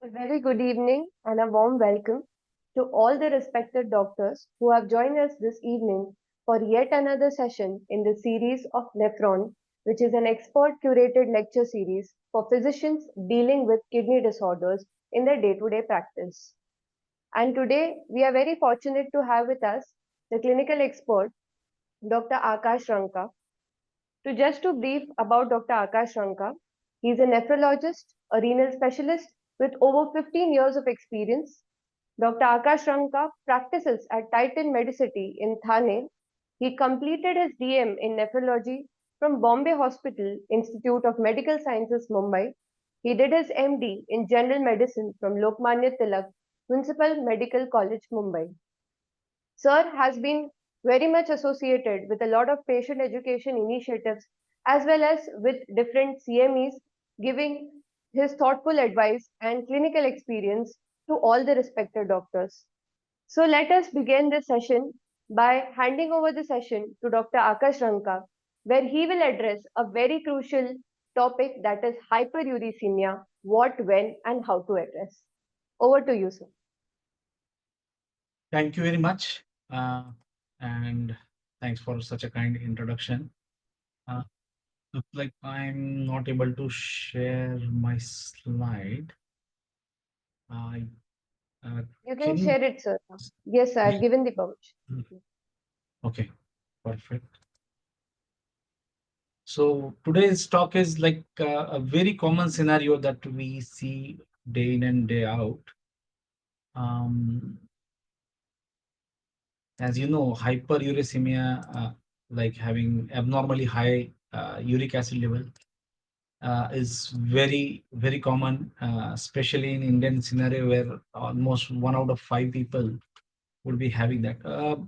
A very good evening and a warm welcome to all the respected doctors who have joined us this evening for yet another session in the series of Neffron, which is an expert curated lecture series for physicians dealing with kidney disorders in their day-to-day practice. And today we are very fortunate to have with us the clinical expert Dr. Akash Ranka. To brief about Dr. Akash Ranka, he is a nephrologist, a renal specialist with over 15 years of experience. Dr. Akash Ranka practices at Titan Medicity in Thane. He completed his DM in nephrology from Bombay Hospital Institute of Medical Sciences, Mumbai. He did his MD in general medicine from Lokmanya Tilak Municipal Medical College, Mumbai. Sir has been very much associated with a lot of patient education initiatives as well as with different CMEs, giving his thoughtful advice and clinical experience to all the respected doctors. So let us begin this session by handing over the session to Dr. Akash Ranka, where he will address a very crucial topic, that is hyperuricemia, what, when, and how to address. Over to you, sir. Thank you very much. And thanks for such a kind introduction. Uh, Looks like I'm not able to share my slide. I You can can you? share it, sir. Yes, I Yeah. have given the permission. Mm, Okay, perfect. So today's talk is like a very common scenario that we see day in and day out. Um, as you know, hyperuricemia, like having abnormally high uric acid level, is very common, especially in Indian scenario where almost 1 out of 5 people would be having that.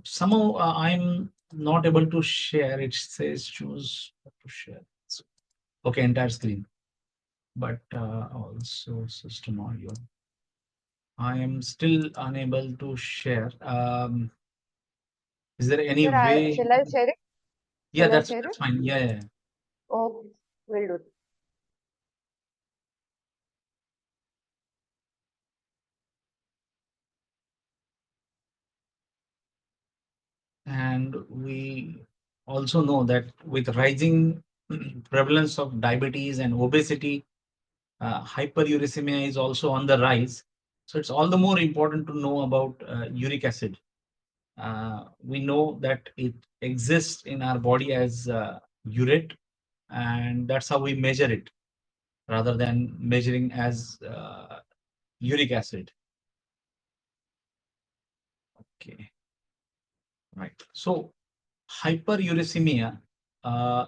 Somehow I'm not able to share. It says choose what to share. So, okay, entire screen, but also system audio. I am still unable to share. Is there any Sir, way? shall I share it? Yeah, Shall I that's share that's it? fine. Yeah, yeah. Okay, will do. And we also know that with rising prevalence of diabetes and obesity, hyperuricemia is also on the rise. So it's all the more important to know about uric acid. We know that it exists in our body as urate, and that's how we measure it rather than measuring as uric acid. Okay, right. So hyperuricemia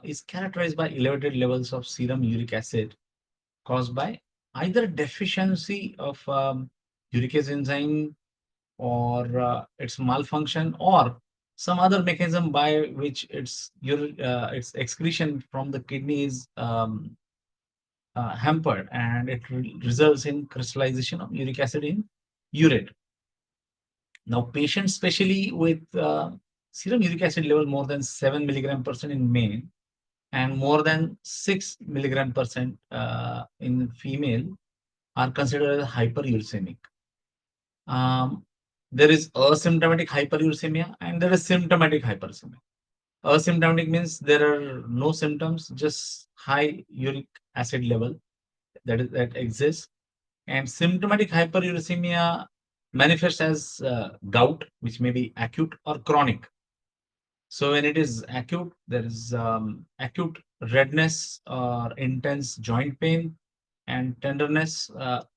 is characterized by elevated levels of serum uric acid caused by either deficiency of uricase enzyme or its malfunction or some other mechanism by which its excretion from the kidney is hampered, and it results in crystallization of uric acid in urate. Now, patients, especially with serum uric acid level more than 7 milligram percent in male and more than 6 milligram percent in female, are considered as hyperuricemic. Um, there is asymptomatic hyperuricemia and there is symptomatic hyperuricemia. Asymptomatic means there are no symptoms, just high uric acid level that exists. And symptomatic hyperuricemia manifests as gout, which may be acute or chronic. So when it is acute, there is acute redness or intense joint pain and tenderness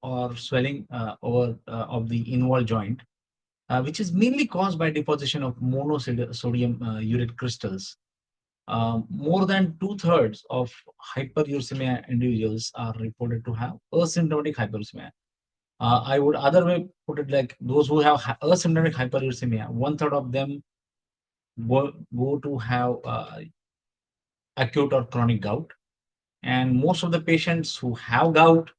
or swelling over of the involved joint, which is mainly caused by deposition of monosodium urate crystals. More than two-thirds of hyperuricemia individuals are reported to have asymptomatic hyperuricemia. I would other way put it like those who have asymptomatic hyperuricemia, one-third of them go to have acute or chronic gout. And most of the patients who have gout,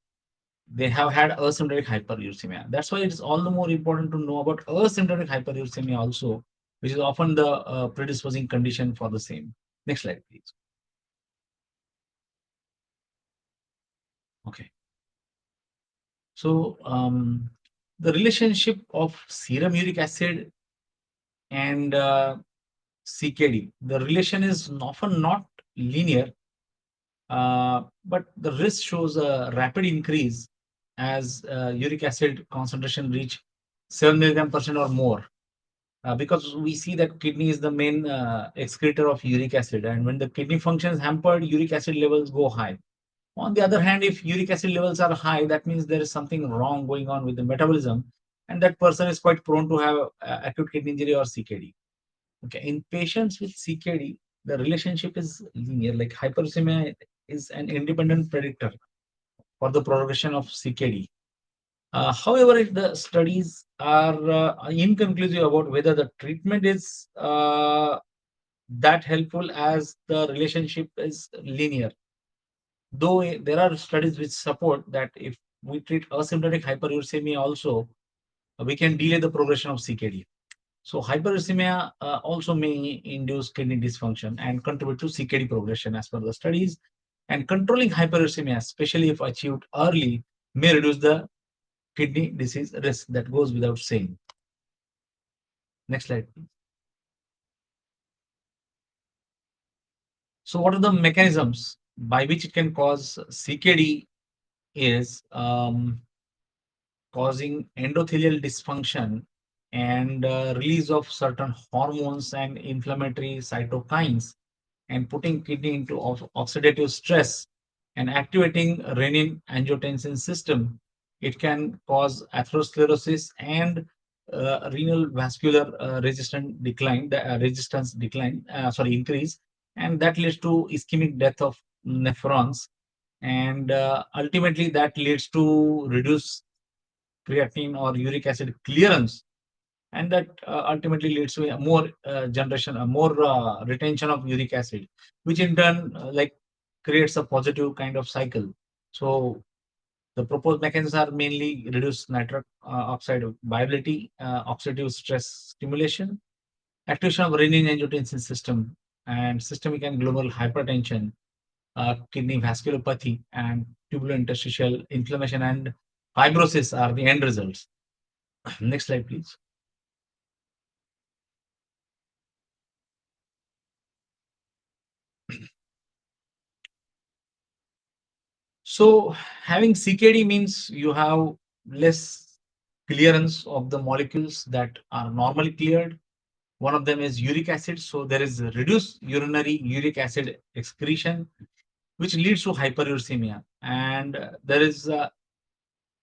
they have had asymptomatic hyperuricemia. That's why it is all the more important to know about asymptomatic hyperuricemia also, which is often the predisposing condition for the same. Next slide, please. Okay. So the relationship of serum uric acid and CKD, the relation is often not linear, but the risk shows a rapid increase as uric acid concentration reach 7 milligram percent or more. Because we see that kidney is the main excretor of uric acid, and when the kidney function is hampered, uric acid levels go high. On the other hand, if uric acid levels are high, that means there is something wrong going on with the metabolism, and that person is quite prone to have acute kidney injury or CKD. Okay, in patients with CKD, the relationship is linear. Like hyperuricemia is an independent predictor for the progression of CKD. However, the studies are inconclusive about whether the treatment is that helpful as the relationship is linear. Though there are studies which support that if we treat asymptomatic hyperuricemia also, we can delay the progression of CKD. So hyperuricemia also may induce kidney dysfunction and contribute to CKD progression as per the studies. And controlling hyperuricemia, especially if achieved early, may reduce the kidney disease risk. That goes without saying. Next slide, please. So what are the mechanisms by which it can cause CKD is causing endothelial dysfunction and release of certain hormones and inflammatory cytokines and putting kidney into oxidative stress and activating renin angiotensin system. It can cause atherosclerosis and renal vascular resistance decline, increase, and that leads to ischemic death of nephrons, and ultimately that leads to reduced creatinine or uric acid clearance, and that ultimately leads to a more more retention of uric acid, which in turn creates a positive kind of cycle. So the proposed mechanisms are mainly reduce nitric oxide viability, oxidative stress stimulation, activation of renin-angiotensin system, and systemic and global hypertension, kidney vasculopathy, and tubulointerstitial inflammation and fibrosis are the end results. Next slide, please. So having CKD means you have less clearance of the molecules that are normally cleared. One of them is uric acid. So there is a reduced urinary uric acid excretion, which leads to hyperuricemia. And there is,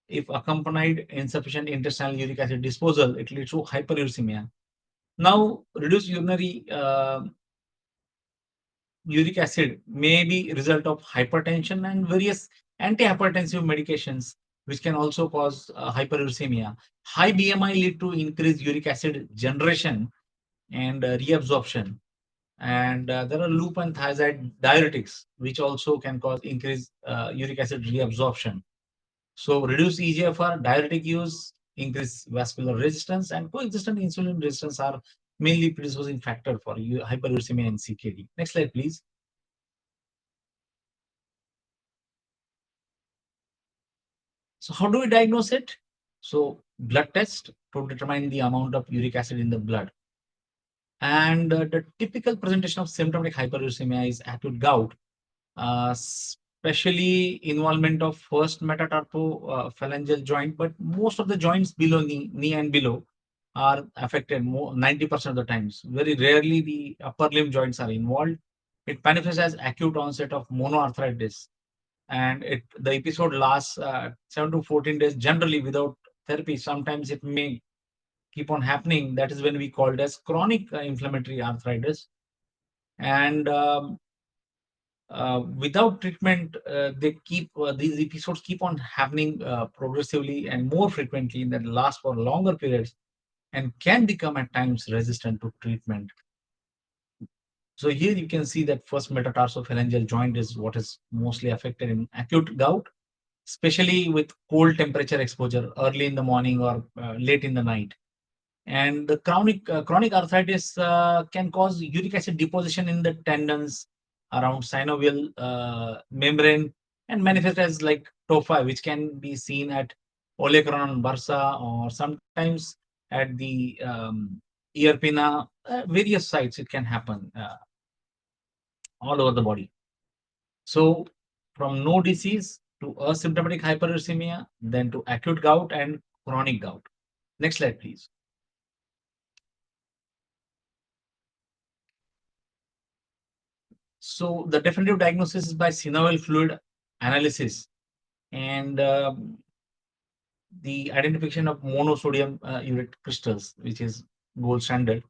if accompanied insufficient intestinal uric acid disposal, it leads to hyperuricemia. Now, reduced urinary uric acid may be result of hypertension and various antihypertensive medications, which can also cause hyperuricemia. High BMI lead to increased uric acid generation and reabsorption. And there are loop and thiazide diuretics, which also can cause increased uric acid reabsorption. So reduce EGFR, diuretic use, increase vascular resistance, and coexistent insulin resistance are mainly predisposing factor for hyperuricemia and CKD. Next slide, please. So how do we diagnose it? So blood test to determine the amount of uric acid in the blood. And the typical presentation of symptomatic hyperuricemia is acute gout, especially involvement of first metatarso-phalangeal joint, but most of the joints below knee and below are affected more 90% of the times. Very rarely the upper limb joints are involved. It manifests as acute onset of monoarthritis, and the episode lasts 7 to 14 days generally without therapy. Sometimes it may keep on happening. That is when we call it as chronic inflammatory arthritis. And without treatment, these episodes keep on happening progressively and more frequently, that last for longer periods and can become at times resistant to treatment. So here you can see that first metatarsophalangeal joint is what is mostly affected in acute gout, especially with cold temperature exposure early in the morning or late in the night. And the chronic arthritis can cause uric acid deposition in the tendons around synovial membrane and manifest as like tophi, which can be seen at olecranon bursa, or sometimes at the ear pinna, various sites it can happen all over the body. So from no disease to asymptomatic hyperuricemia, then to acute gout and chronic gout. Next slide, please. So the definitive diagnosis is by synovial fluid analysis and the identification of monosodium urate crystals, which is gold standard.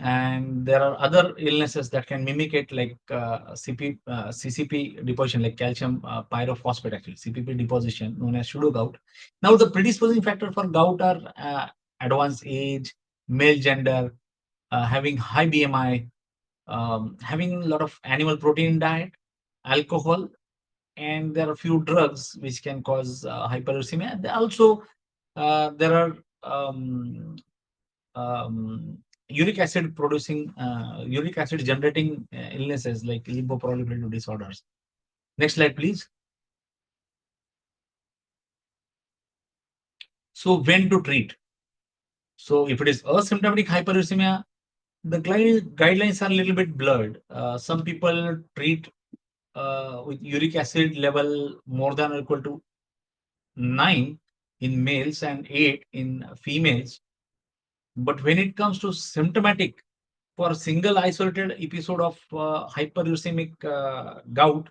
And there are other illnesses that can mimic it, like CCP deposition, like calcium pyrophosphate, actually CPP deposition, known as pseudo gout. Now, the predisposing factor for gout are advanced age, male gender, having high BMI, having a lot of animal protein diet, alcohol, and there are a few drugs which can cause hyperuricemia. Also, there are um, uric acid generating illnesses like lipoproliferative disorders. Next slide, please. So when to treat? So if it is asymptomatic hyperuricemia, the guidelines are a little bit blurred. Some people treat with uric acid level more than or equal to 9 in males and 8 in females. But when it comes to symptomatic, for a single isolated episode of hyperuricemic gout,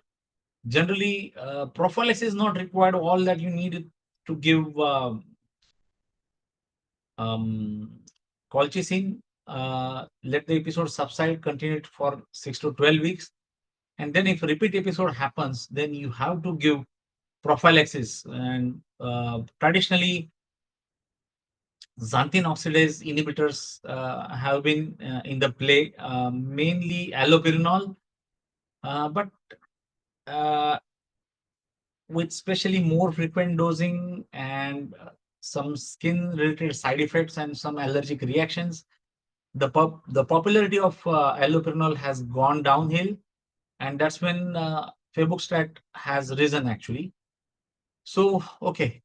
generally prophylaxis is not required. All that you need to give um, colchicine, let the episode subside, continue it for 6 to 12 weeks. And then if repeat episode happens, then you have to give prophylaxis. And traditionally, xanthine oxidase inhibitors have been in the play, mainly allopurinol, but uh, with especially more frequent dosing and some skin related side effects and some allergic reactions, the popularity of allopurinol has gone downhill, and that's when febuxostat has risen actually. So, okay,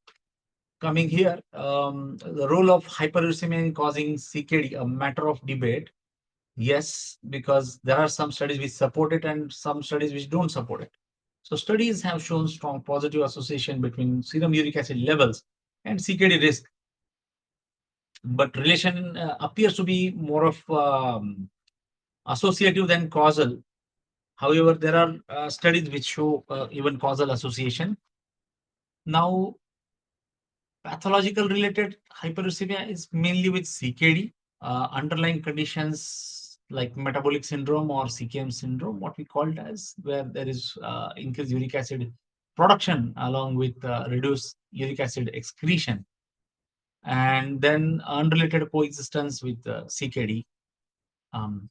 coming here, the role of hyperuricemia in causing CKD, a matter of debate. Yes, because there are some studies which support it and some studies which don't support it. So studies have shown strong positive association between serum uric acid levels and CKD risk, but relation appears to be more of associative than causal. However, there are studies which show even causal association. Now, pathological related hyperuricemia is mainly with CKD, underlying conditions like metabolic syndrome or CKM syndrome, what we call it as, where there is increased uric acid production along with reduced uric acid excretion, and then unrelated coexistence with CKD. Um,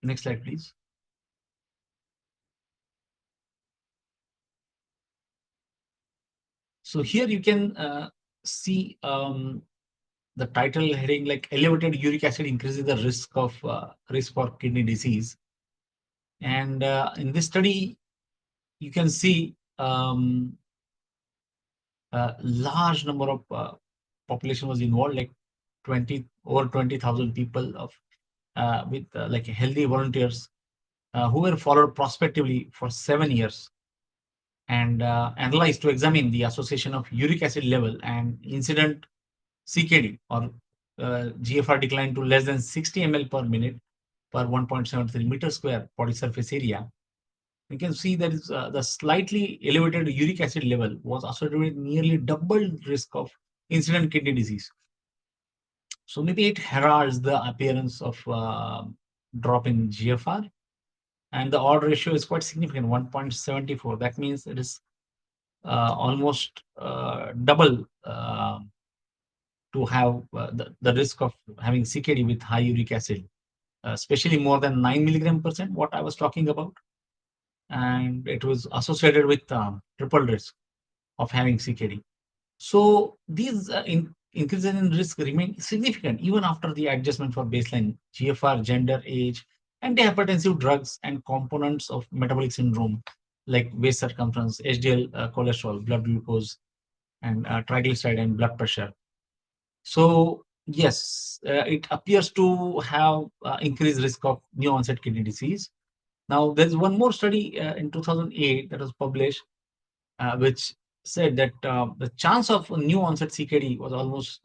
Next slide, please. So here you can see the title heading like elevated uric acid increases the risk for kidney disease. And in this study, you can see a large number of population was involved, like 20,000 people of with like healthy volunteers who were followed prospectively for 7 years and analyzed to examine the association of uric acid level and incident CKD or GFR decline to less than 60 ml per minute per 1.73 meter square body surface area. You can see that is, the slightly elevated uric acid level was associated with nearly double risk of incident kidney disease. So maybe it heralds the appearance of drop in GFR, and the odd ratio is quite significant, 1.74. That means it is almost double to have the risk of having CKD with high uric acid, especially more than 9 milligram percent, what I was talking about. And it was associated with triple risk of having CKD. So these increases in risk remain significant even after the adjustment for baseline GFR, gender, age, antihypertensive drugs, and components of metabolic syndrome like waist circumference, HDL cholesterol, blood glucose, and triglyceride and blood pressure. So yes, it appears to have increased risk of new onset kidney disease. Now there's one more study in 2008 that was published, which said that the chance of new onset CKD was almost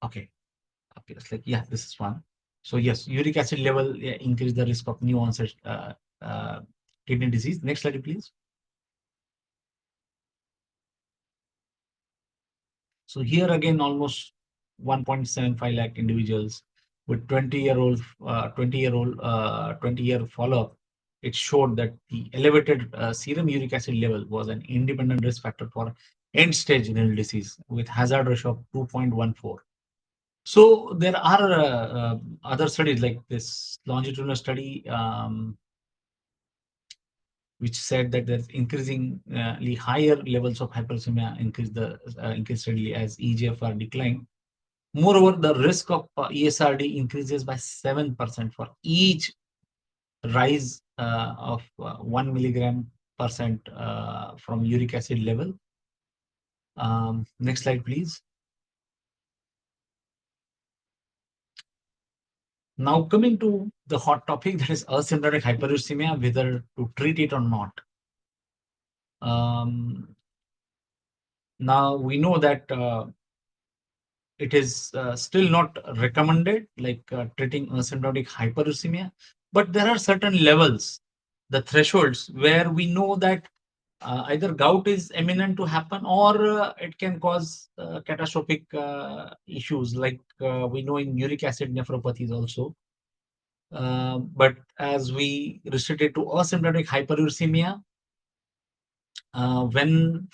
okay. Okay, it's like, yeah, this is one. So yes, uric acid level increase the risk of new onset uh, kidney disease. Next slide, please. So here again, almost 1.75 lakh individuals with 20-year follow-up. It showed that the elevated serum uric acid level was an independent risk factor for end-stage renal disease with hazard ratio of 2.14. So there are other studies like this longitudinal study, which said that there's increasingly higher levels of hyperuricemia increase steadily as EGFR decline. Moreover, the risk of ESRD increases by 7% for each rise of 1 milligram percent from uric acid level. Next slide, please. Now coming to the hot topic, that is asymptomatic hyperuricemia, whether to treat it or not. Now we know that it is still not recommended, like treating asymptomatic hyperuricemia, but there are certain levels, the thresholds, where we know that either gout is imminent to happen or it can cause catastrophic issues, like we know in uric acid nephropathies also. But as we restricted to asymptomatic hyperuricemia, when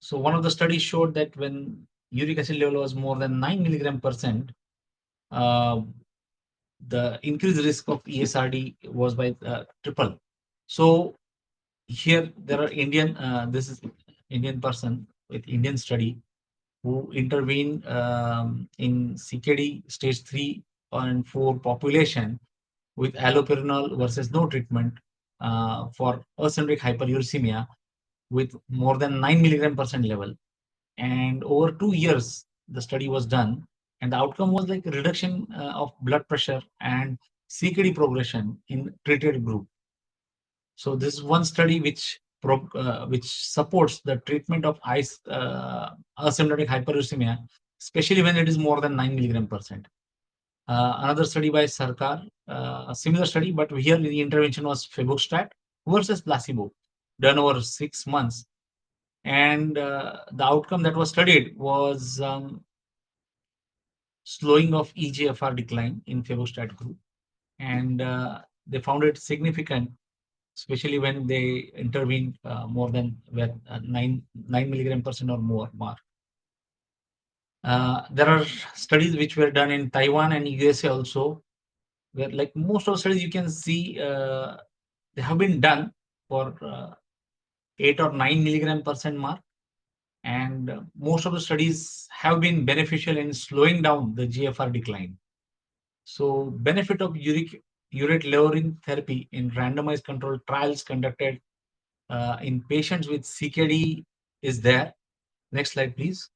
so one of the studies showed that when uric acid level was more than 9 milligram percent, uh, the increased risk of ESRD was by triple. So here there are this is Indian person with Indian study who intervened in CKD stage 3 and 4 population with allopurinol versus no treatment for asymptomatic hyperuricemia with more than 9 milligram percent level. And over 2 years, the study was done, and the outcome was like a reduction of blood pressure and CKD progression in treated group. So this is one study which supports the treatment of asymptomatic hyperuricemia, especially when it is more than 9 milligram percent. Another study by Sarkar, a similar study, but here the intervention was febuxostat versus placebo, done over 6 months. And the outcome that was studied was slowing of EGFR decline in febuxostat group. And they found it significant, especially when they intervened more than 9 milligram percent or more mark. There are studies which were done in Taiwan and USA also, where like most of the studies you can see they have been done for 8 or 9 milligram percent mark. And most of the studies have been beneficial in slowing down the GFR decline. So benefit of urate lowering therapy in randomized controlled trials conducted in patients with CKD is there. Next slide, please.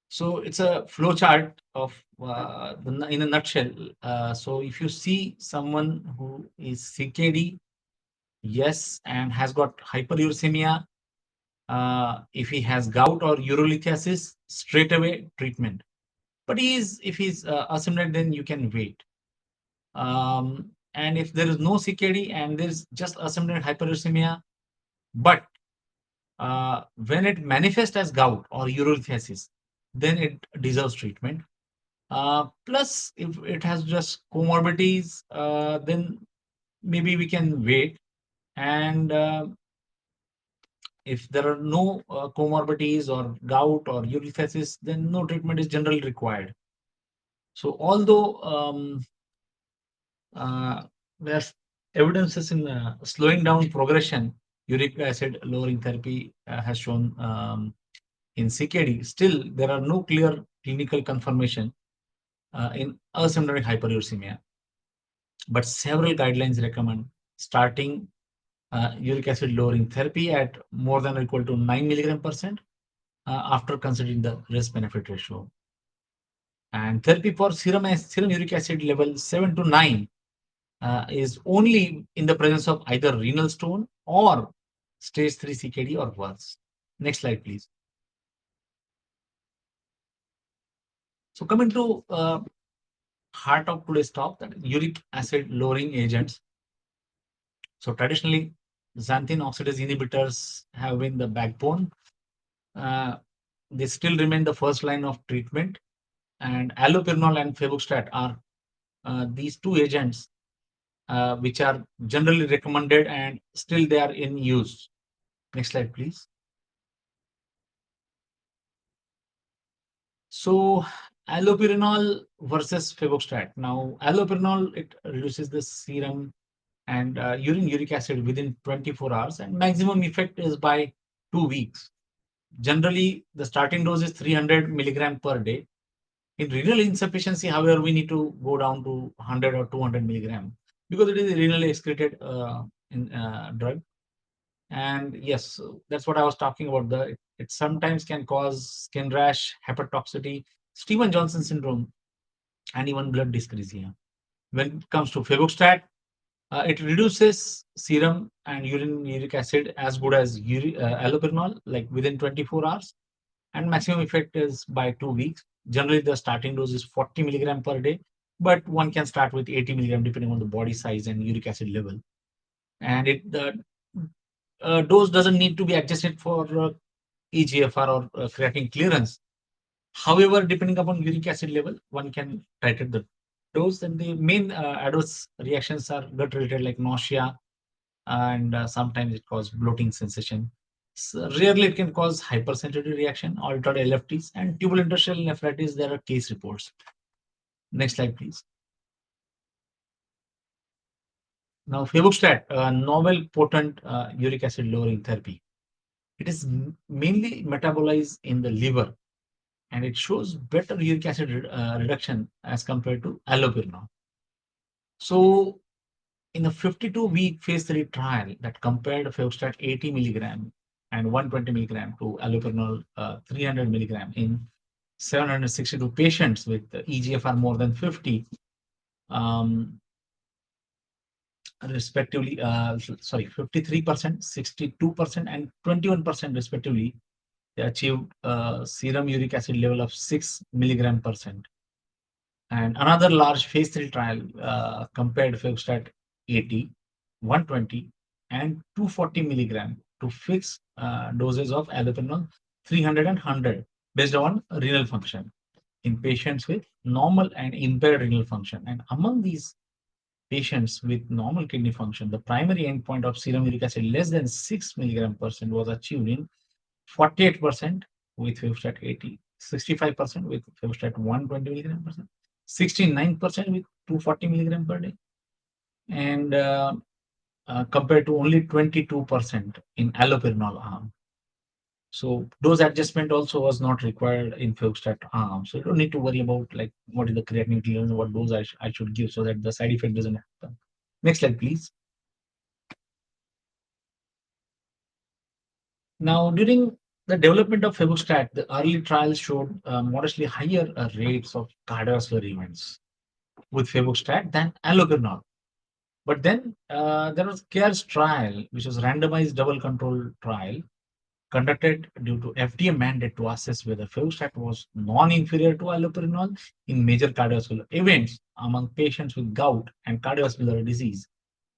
So it's a flow chart of in a nutshell. So if you see someone who is CKD, yes, and has got hyperuricemia, if he has gout or urolithiasis, straight away treatment. But if he's asymptomatic, then you can wait. And if there is no CKD and there's just asymptomatic hyperuricemia, but when it manifests as gout or urolithiasis, then it deserves treatment. Plus, if it has just comorbidities, then maybe we can wait. And if there are no comorbidities or gout or urolithiasis, then no treatment is generally required. So although there's evidences in slowing down progression, uric acid lowering therapy has shown in CKD, still there are no clear clinical confirmation in asymptomatic hyperuricemia. But several guidelines recommend starting uric acid lowering therapy at more than or equal to 9 milligram percent after considering the risk benefit ratio. And therapy for serum uric acid level 7 to 9 is only in the presence of either renal stone or stage 3 CKD or worse. Next slide, please. So coming to heart of today's talk, that uric acid lowering agents. So traditionally, xanthine oxidase inhibitors have been the backbone. Uh, they still remain the first line of treatment, and allopurinol and febuxostat are these two agents which are generally recommended and still they are in use. Next slide, please. So allopurinol versus febuxostat. Now, allopurinol, it reduces the serum and urine uric acid within 24 hours, and maximum effect is by 2 weeks. Generally, the starting dose is 300 milligram per day. In renal insufficiency, however, we need to go down to 100 or 200 milligram because it is a renally excreted drug. And yes, so that's what I was talking about. It sometimes can cause skin rash, hepatotoxicity, Steven Johnson syndrome, and even blood dyscrasia. When it comes to febuxostat, it reduces serum and urine uric acid as good as allopurinol, like within 24 hours, and maximum effect is by 2 weeks. Generally, the starting dose is 40 milligram per day, but one can start with 80 milligram depending on the body size and uric acid level. And the dose doesn't need to be adjusted for EGFR or creatinine clearance. However, depending upon uric acid level, one can titrate the dose. And the main adverse reactions are gut related, like nausea, and sometimes it causes bloating sensation. So rarely it can cause hypersensitivity reaction, altered LFTs, and tubal interstitial nephritis. There are case reports. Next slide, please. Now, febuxostat, a novel potent uric acid lowering therapy. It is mainly metabolized in the liver, and it shows better uric acid reduction as compared to allopurinol. So, in a 52-week phase 3 trial that compared febuxostat 80 milligram and 120 milligram to allopurinol 300 milligram in 762 patients with EGFR more than 50, um, respectively, 53%, 62%, and 21% respectively, they achieved serum uric acid level of 6 milligram percent. And another large phase 3 trial compared febuxostat 80, 120, and 240 milligram to fixed doses of allopurinol 300 and 100 based on renal function in patients with normal and impaired renal function. And among these patients with normal kidney function, the primary endpoint of serum uric acid less than 6 milligram percent was achieved in 48% with febuxostat 80, 65% with febuxostat 120 milligram percent, 69% with 240 milligram per day, and compared to only 22% in allopurinol arm. So dose adjustment also was not required in febuxostat arm. So you don't need to worry about like what is the creatinine clearance, what dose I should give so that the side effect doesn't happen. Next slide, please. Now, during the development of febuxostat, the early trials showed modestly higher rates of cardiovascular events with febuxostat than allopurinol. But then there was CARES trial, which was randomized double-controlled trial conducted due to FDA mandate to assess whether febuxostat was non-inferior to allopurinol in major cardiovascular events among patients with gout and cardiovascular disease.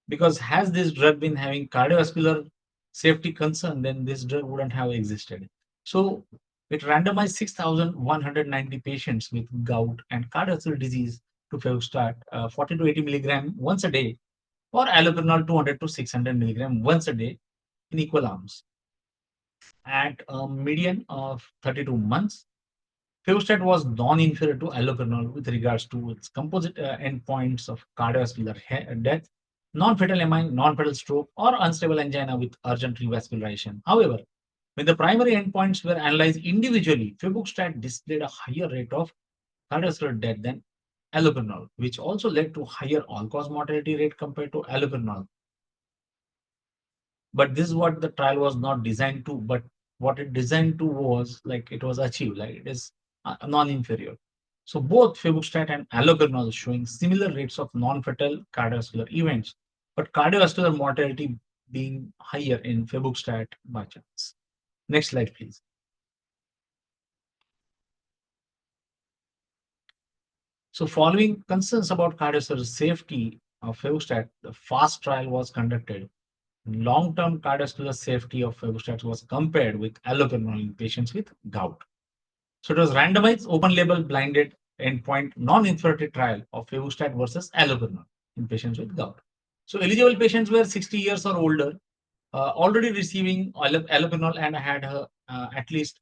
Because has this drug been having cardiovascular safety concern, then this drug wouldn't have existed. So it randomized 6,190 patients with gout and cardiovascular disease to febuxostat 40 to 80 milligram once a day or allopurinol 200 to 600 milligram once a day in equal arms. At a median of 32 months, febuxostat was non-inferior to allopurinol with regards to its composite endpoints of cardiovascular death, non-fatal MI, non-fatal stroke, or unstable angina with urgent revascularization. However, when the primary endpoints were analyzed individually, febuxostat displayed a higher rate of cardiovascular death than allopurinol, which also led to higher all-cause mortality rate compared to allopurinol. But this is what the trial was not designed to. But what it designed to was like it was achieved, like it is non-inferior. So both febuxostat and allopurinol showing similar rates of non-fatal cardiovascular events, but cardiovascular mortality being higher in febuxostat by chance. Next slide, please. So following concerns about cardiovascular safety of febuxostat, the FAST trial was conducted. Long-term cardiovascular safety of febuxostat was compared with allopurinol in patients with gout. So it was randomized, open-label, blinded, endpoint, non-inferiority trial of febuxostat versus allopurinol in patients with gout. So eligible patients were 60 years or older, already receiving allopurinol and had at least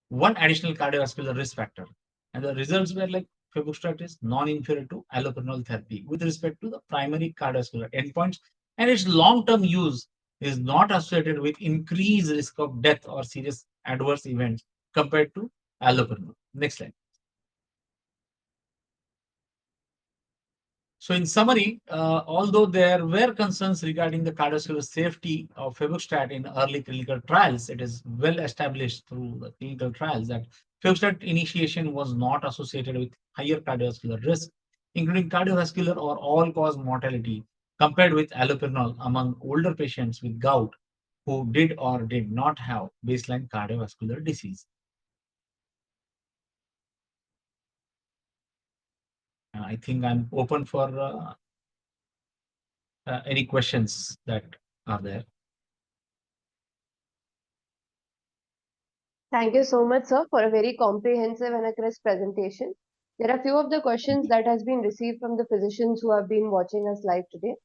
one additional cardiovascular risk factor. And the results were like febuxostat is non-inferior to allopurinol therapy with respect to the primary cardiovascular endpoints, and its long-term use is not associated with increased risk of death or serious adverse events compared to allopurinol. Next slide. So in summary, although there were concerns regarding the cardiovascular safety of febuxostat in early clinical trials, it is well established through the clinical trials that febuxostat initiation was not associated with higher cardiovascular risk, including cardiovascular or all-cause mortality, compared with allopurinol among older patients with gout who did or did not have baseline cardiovascular disease. I think I'm open for any questions that are there. Thank you so much, sir, for a very comprehensive and a crisp presentation. There are few of the questions that has been received from the physicians who have been watching us live today.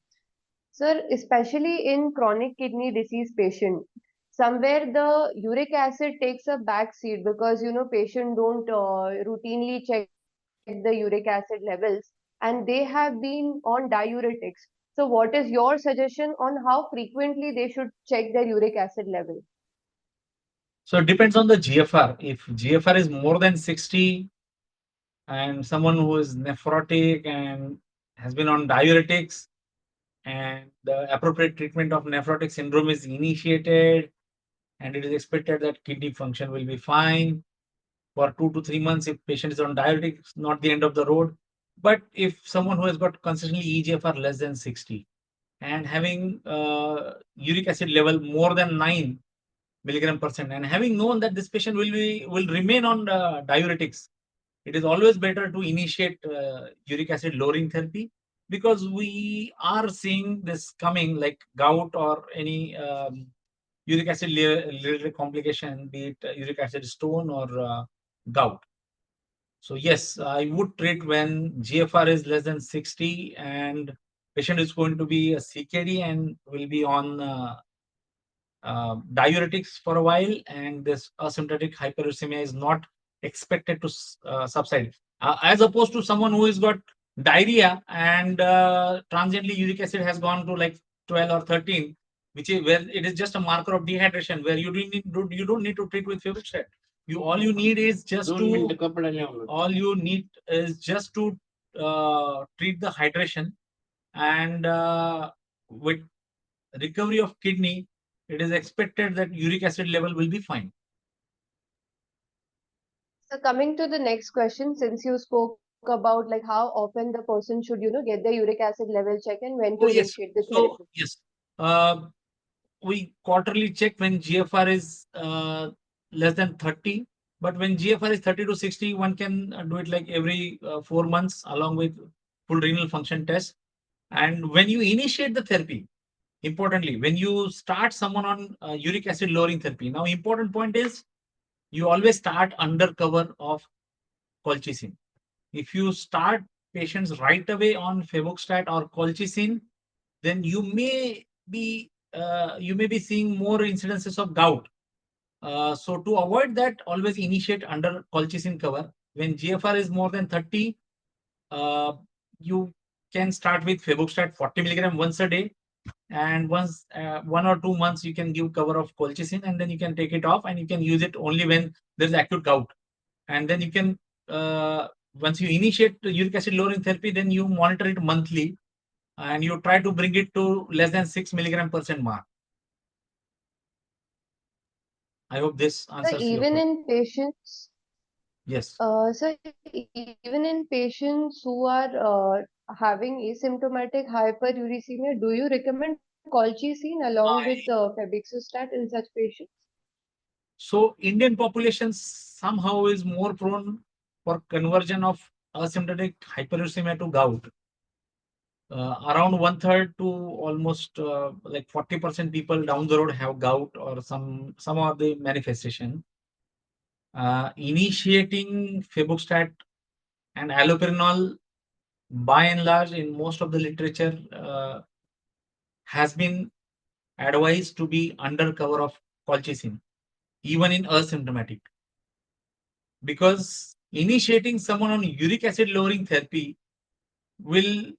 Sir, especially in chronic kidney disease patient, somewhere the uric acid takes a back seat because patient don't routinely check the uric acid levels and they have been on diuretics. So, what is your suggestion on how frequently they should check their uric acid level? So it depends on the GFR. If GFR is more than 60 and someone who is nephrotic and has been on diuretics and the appropriate treatment of nephrotic syndrome is initiated and it is expected that kidney function will be fine for 2 to 3 months if patient is on diuretics, not the end of the road. But if someone who has got consistently EGFR less than 60 and having uric acid level more than 9 milligram percent and having known that this patient will remain on diuretics, it is always better to initiate uric acid lowering therapy, because we are seeing this coming like gout or any uric acid related complication, be it uric acid stone or gout. So yes, I would treat when GFR is less than 60 and patient is going to be a CKD and will be on diuretics for a while, and this asymptomatic hyperuricemia is not expected to subside. As opposed to someone who has got diarrhea and transiently uric acid has gone to like 12 or 13, which is where it is just a marker of dehydration, where you don't need to treat with febuxostat. All you need is just to treat the hydration, and with recovery of kidney, it is expected that uric acid level will be fine. So coming to the next question, since you spoke about like how often the person should, get their uric acid level check and when to Oh yes. initiate the therapy. So yes, uh, we quarterly check when GFR is less than 30. But when GFR is 30 to 60, one can do it like every 4 months along with full renal function test. And when you initiate the therapy, importantly, when you start someone on uric acid lowering therapy, now important point is you always start under cover of colchicine. If you start patients right away on febuxostat or colchicine, then you may be seeing more incidences of gout. So to avoid that, always initiate under colchicine cover. When GFR is more than 30, uh, you can start with febuxostat 40 milligram once a day, and once 1 or 2 months you can give cover of colchicine, and then you can take it off and you can use it only when there is acute gout, and then you can once you initiate uric acid lowering therapy, then you monitor it monthly and you try to bring it to less than 6 milligram percent mark. I hope this So answers your even question. in patients, Yes. even in patients who are having asymptomatic hyperuricemia, do you recommend colchicine along with febuxostat in such patients? So Indian population somehow is more prone for conversion of asymptomatic hyperuricemia to gout. Around one third to almost like 40% people down the road have gout or some of the manifestation. Initiating febuxostat and allopurinol, by and large, in most of the literature, has been advised to be under cover of colchicine, even in asymptomatic, because initiating someone on uric acid lowering therapy will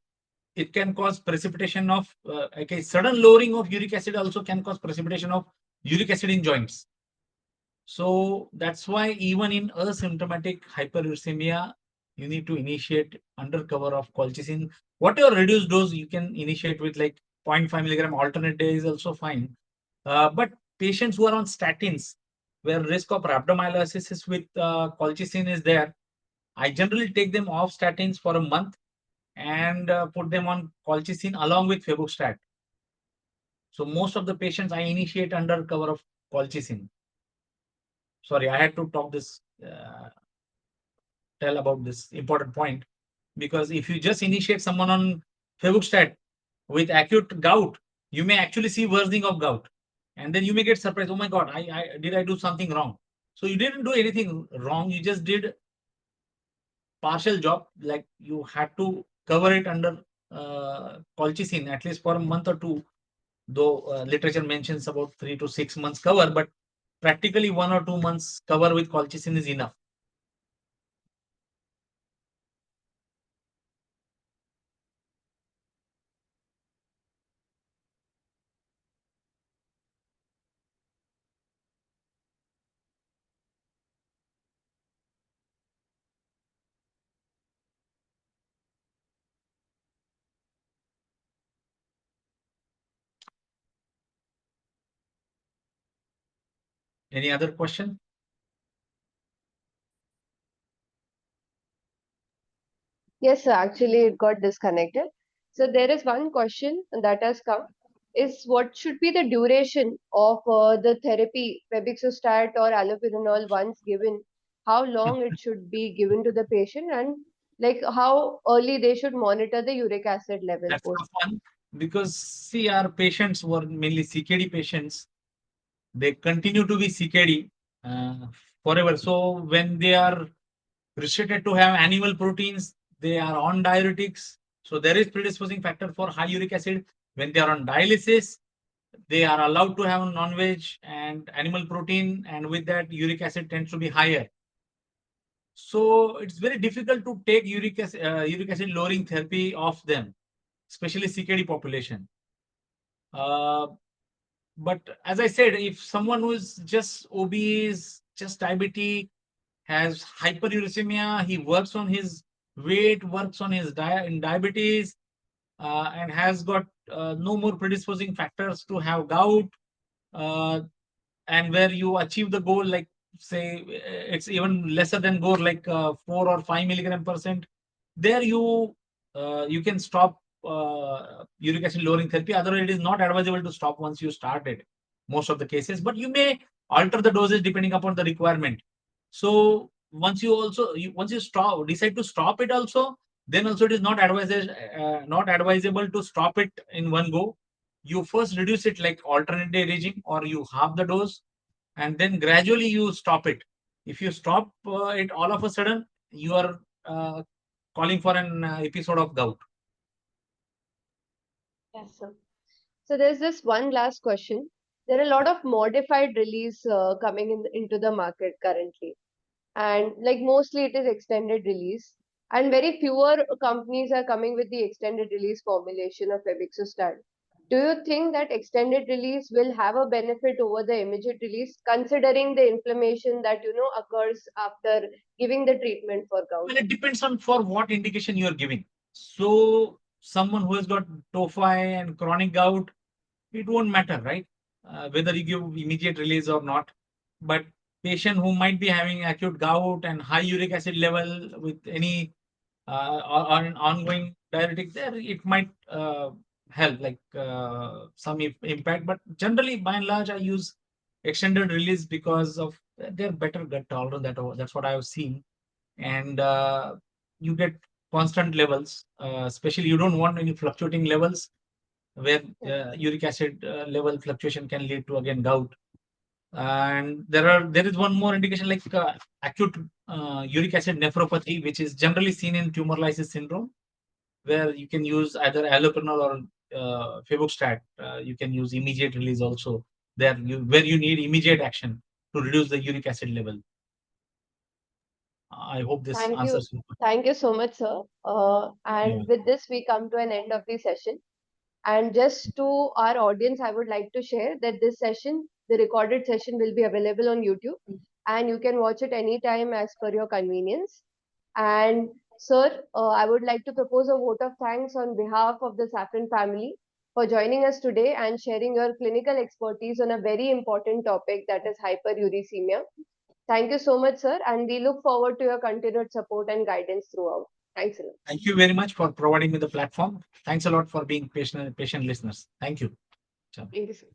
it can cause precipitation of okay, sudden lowering of uric acid also can cause precipitation of uric acid in joints. So that's why even in asymptomatic hyperuricemia, you need to initiate under cover of colchicine. Whatever reduced dose you can initiate with, like 0.5 milligram alternate day is also fine. But patients who are on statins, where risk of rhabdomyolysis with colchicine is there, I generally take them off statins for a month and put them on colchicine along with febuxostat. So most of the patients I initiate under cover of colchicine. Sorry, I had to talk this, tell about this important point, because if you just initiate someone on febuxostat with acute gout, you may actually see worsening of gout, and then you may get surprised. Oh my God, I do something wrong? So you didn't do anything wrong. You just did partial job. Like you had to cover it under colchicine at least for a month or two, though literature mentions about 3 to 6 months cover, but practically 1 or 2 months cover with colchicine is enough. Any other question? Yes, sir, actually it got disconnected. So there is one question that has come is what should be the duration of the therapy, febuxostat or allopurinol once given, how long it should be given to the patient and like how early they should monitor the uric acid level That's post. tough one, because see, our patients were mainly CKD patients. They continue to be CKD forever. So when they are restricted to have animal proteins, they are on diuretics. So there is predisposing factor for high uric acid. When they are on dialysis, they are allowed to have non-veg and animal protein, and with that, uric acid tends to be higher. So it's very difficult to take uric acid lowering therapy of them, especially CKD population. Uh, but as I said, if someone who is just obese, just diabetic, has hyperuricemia, he works on his weight, works on his diabetes, and has got no more predisposing factors to have gout, uh, and where you achieve the goal, like say it's even lesser than goal, like 4 or 5 milligram percent, there you can stop uric acid lowering therapy. Otherwise, it is not advisable to stop once you start it, most of the cases, but you may alter the dosage depending upon the requirement. So once you stop decide to stop it also, then also it is not advisable to stop it in one go. You first reduce it like alternate day regime, or you halve the dose, and then gradually you stop it. If you stop it all of a sudden, you are calling for an episode of gout. Yes, sir. So there's this one last question. There are a lot of modified release coming into the market currently, and like mostly it is extended release, and very fewer companies are coming with the extended release formulation of febuxostat. Do you think that extended release will have a benefit over the immediate release, considering the inflammation that occurs after giving the treatment for gout? Well, it depends on for what indication you are giving. So someone who has got tophi and chronic gout, it won't matter, right? Whether you give immediate release or not. But patient who might be having acute gout and high uric acid level with any or an ongoing diuretic, there it might help, like some impact. But generally, by and large, I use extended release because of their better gut tolerance. That's what I have seen, and you get constant levels. Especially, you don't want any fluctuating levels where uric acid level fluctuation can lead to again gout. And there is one more indication, like acute uric acid nephropathy, which is generally seen in tumor lysis syndrome, where you can use either allopurinol or febuxostat. You can use immediate release also there, where you need immediate action to reduce the uric acid level. I hope this Thank you. answers your question. Thank you so much, sir. Yeah. And with this, we come to an end of the session. And just to our audience, I would like to share that this session, the recorded session, will be available on YouTube and you can watch it anytime as per your convenience. And, sir, I would like to propose a vote of thanks on behalf of the Saffron family for joining us today and sharing your clinical expertise on a very important topic, that is hyperuricemia. Thank you so much, sir, and we look forward to your continued support and guidance throughout. Thanks a lot. Thank you very much for providing me the platform. Thanks a lot for being patient listeners. Thank you. Thank you, sir.